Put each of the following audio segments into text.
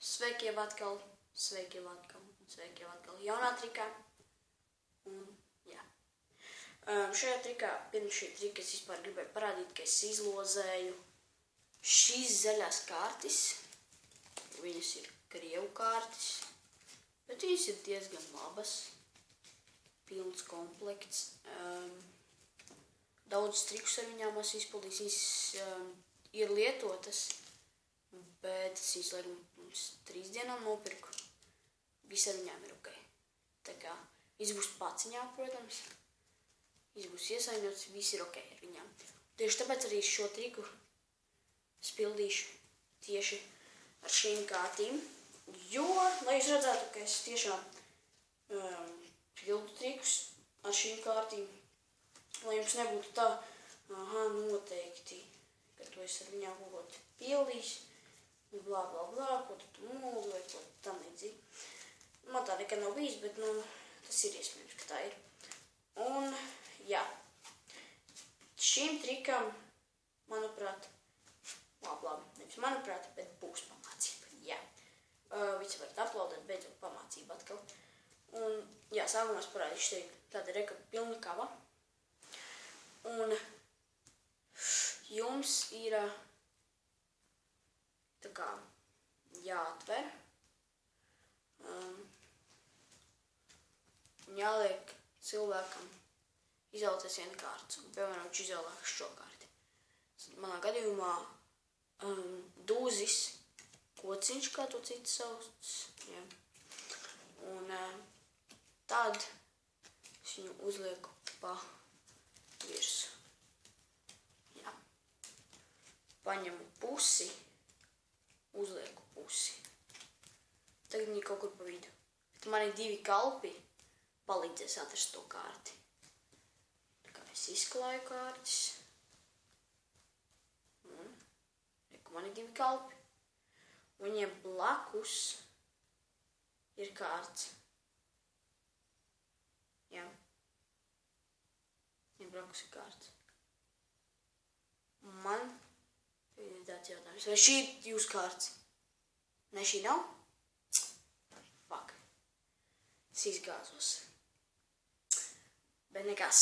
Sveiki jau atkal jaunā trikā. Un, jā. Šajā trikā, pirms šī trika es vispār gribēju parādīt, ka es izlozēju šīs zaļās kārtis. Viņas ir krievu kārtis, bet viņas ir diezgan labas. Pilns komplekts. Daudz trikus ar viņām esmu izpildījis. Viņas ir lietotas, bet es izlaidu mums 3 dienām nopirku. Viss ar viņām ir ok. Tā kā viss būs paciņā, protams. Viss būs iesaņots, viss ir ok ar viņām. Tieši tāpēc arī šo triku spildīšu tieši ar šīm kārtīm. Jo, lai jūs redzētu, ka es tiešām pildu trikus ar šīm kārtīm, lai jums nebūtu tā, noteikti, ka to es ar viņām kaut pildīšu, blā, blā, blā, ko tu mūli vai ko tam līdzīgi. Man tā nekad nav bijis, bet, tas ir iespējams, ka tā ir. Un, jā, šīm trikam, manuprāt, labi, nevis manuprāt, bet būs pamācība, jā. Visi varat aplaudēt, beidzot pamācība atkal. Un, jā, sākumā es parādīšu teiktu, tāda reka pilna kava. Un jums ir tā kā jāatver un jāliek cilvēkam izvēlēties vienu kārtu. Un, piemēram, viņš izvēlēs šo kārti. Manā gadījumā dūzis, kociņš, kā to citi sauc. Jā. Un tad es viņu uzlieku pa virsu. Jā. Paņemu pusi, uzlieku pusi. Tagad viņi kaut kur pa vidu. Bet man ir 2 kalpi, palīdzēs atrast to kārti. Tā kā es izklāju kārtis. Un, reku, man ir 2 kalpi. Viņiem blakus ir kārts. Jā. Viņiem blakus ir kārts. Man ir tāds jautājums. Vai šī ir jūsu kārts? Ne, šī nav? Fuck. Es izgāzos. Bet nekas.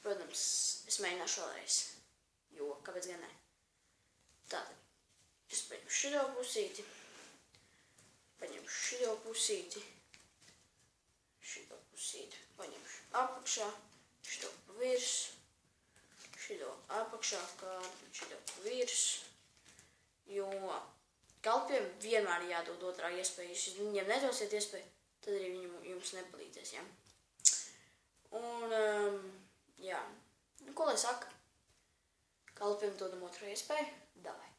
Protams, es mēģināšu vēlreiz. Jo, kāpēc gan ne? Tātad, es paņemu šito pusīti. Paņemu šito pusīti. Šito pusīti. Paņemšu apakšā. Šito pa virsu. Šito apakšā kārtu. Šito pa virsu. Jo kalpiem vienmēr jādod otrā iespēja. Ja viņiem nedosiet iespēju, tad arī viņi jums nepalīdzēs, jā. Un, jā. Nu, ko lai saka? Kalpiem dodam otro iespēju. Davai.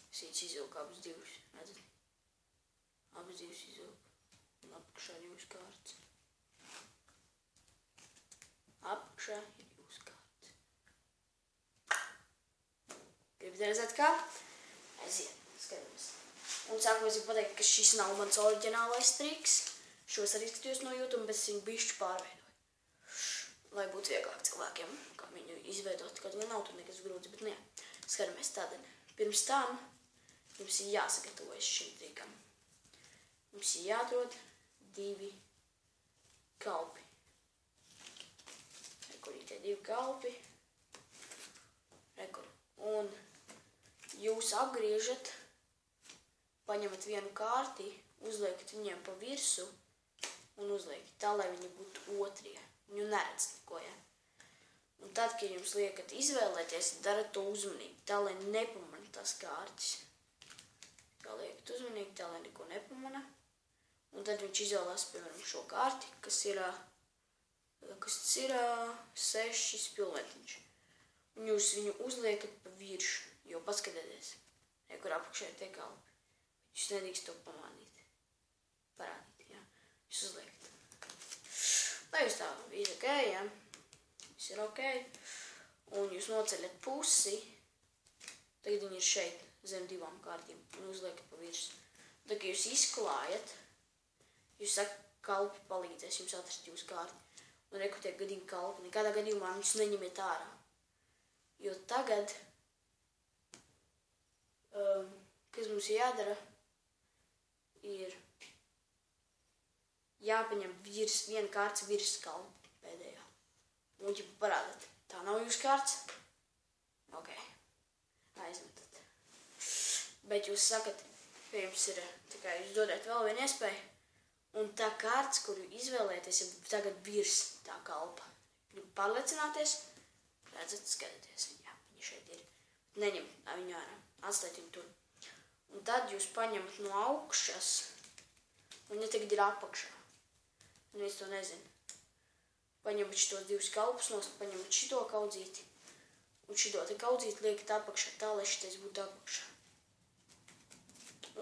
Es izvilku abas divas, redzat? Abas divas izvilku. Un apakšā ir jūsu kārts. Apakšā ir jūsu kārts. Gribat redzēt kā? Aiziet, skatāmies. Un sākumā es gribu pateikt, ka šis nav mans oriģinālais triks. Šos arī skatījos no YouTube, bet es viņu bišķi pārveidoju. Lai būtu vieglāk cilvēkiem, kā viņu izveidot, kaut gan nav tur nekas grūts, bet jā. Skatāmies tādēļ. Pirms tam jums ir jāsagatavojas šim trikam. Jums ir jāatrod 2 kalpi. Rekur ir tie 2 kalpi. Rekur. Un jūs apgriežat, paņemat vienu kārti, uzliekat viņiem pa virsu un uzliekat tā, lai viņi būtu otrie. Viņu neredz neko, ja? Un tad, kad jums liekat izvēlēties, darat to uzmanīgi, tā, lai nepamana tās kārtis. Tā liekat uzmanīgi, tā, lai neko nepamana. Un tad viņš izvēlās, piemēram, šo kārti, kas ir 6 spilventiņš. Un jūs viņu uzliekat pa viršu, jo paskatieties, kur apakšā ir tie kalpi. Jūs nedrīkst to parādīt, jā. Jūs uzliekat. Lai jūs tā viss ok, jā. Viss ir ok. Un jūs noceļat pusi. Tagad viņi ir šeit, zem 2 kārtīm. Un uzliekat pa virsu. Tad, kad jūs izklājat, jūs saka, kalpi palīdzēs jums atrast jūsu kārti. Un reku tiek gadīgi kalpi. Nekādā gadījumā viņus neņemiet ārā. Jo tagad mums ir jādara, ir jāpaņem viena kārts virskalpa pēdējā. Un, ja parādat, tā nav jūsu kārts, ok, aizmetat. Bet jūs sakat, ka jums ir, tā kā jūs dodat vēl vienu iespēju, un tā kārts, kuru izvēlēties, ir tagad virs tā kalpa. Gribu pārliecināties, redzat, skatieties, jā, viņa šeit ir. Neņemt viņu ārā, atstāt viņu tur. Un tad jūs paņemat no augšas, un viņa tagad ir apakšā. Un es to nezinu. Paņemat šitos divus kalpus nost, paņemat šito kaudzīti, un šito te kaudzīti liekat apakšā, tā, lai šitais būtu apakšā.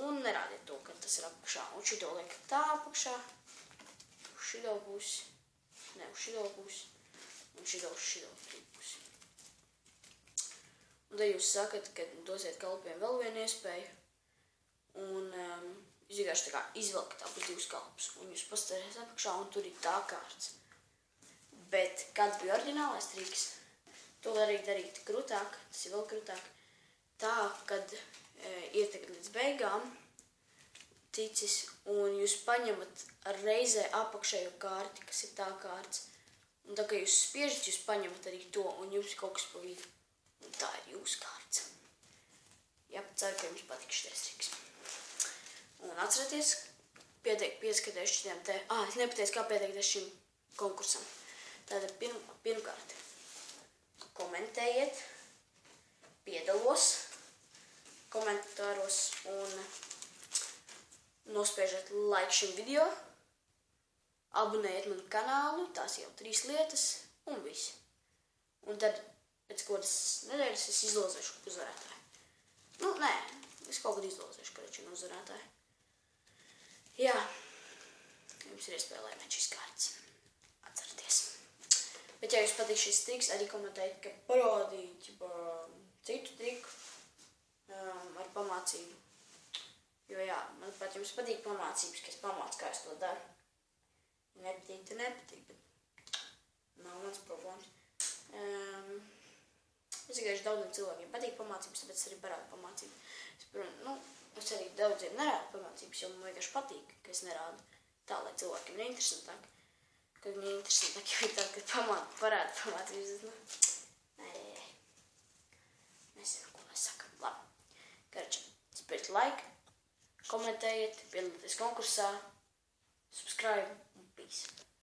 Un nerādiet to, ka tas ir apakšā. Un šito liekat tā apakšā, uz šito pusi, ne uz šito pusi, un šito uz šito pusi. Un tad jūs sakat, ka dosiet kalpiem vēl vienu iespēju, un jūs vienkārši tā kā izvelkat abus divus kalpus, un jūs pastāties apakšā, un tur ir tā kārts. Bet kāds bija oriģinālais triks? To var arī darīt krūtāk, tas ir vēl krūtāk. Tā, kad ir tagad līdz beigām ticis, un jūs paņemat ar reizē apakšējo kārti, kas ir tā kārts. Un tā, ka jūs spiežat, jūs paņemat arī to, un jums ir kaut kas pa vidu. Un tā ir jūsu kārts. Jā, ceru, ka jums patīk šitais triks. Un atcerieties, pieskaties šitiem te... es nepateicu, kā pieteikties šim konkursam. Tātad pirmkārt, komentējiet, piedalos komentāros un nospiežat like šim video, abonējiet manu kanālu, tās jau 3 lietas un viss. Un tad pēc kādas nedēļas es izlozēšu uzvarētāju. Nu, nē, es kaut kad izlozēšu, kad ir uzvarētāju. Jā, jums ir iespēja laimēt šīs kārtas. Atcerieties. Bet, ja jums patīk šis triks, arī komentējiet, ka parādīt citu triku ar pamācību. Jo jā, manuprāt, jums patīk pamācības, ka es pamācu, kā es to daru. Nepatīk, te nepatīk, bet nav mans problēmas. Es vienkārši daudziem cilvēkiem patīk pamācības, tāpēc es arī parādu pamācību. Es arī daudziem nerādu pamācības, jo man vienkārši patīk, ka es nerādu tā, lai cilvēkiem ir interesantāk. Kad viņi ir interesantāk, jo ir tā, kad parādu pamācības. Nezinu, ko mēs sakam. Labi. Karča, spēļat like, komentējiet, piedalieties konkursā, subscribe un peace.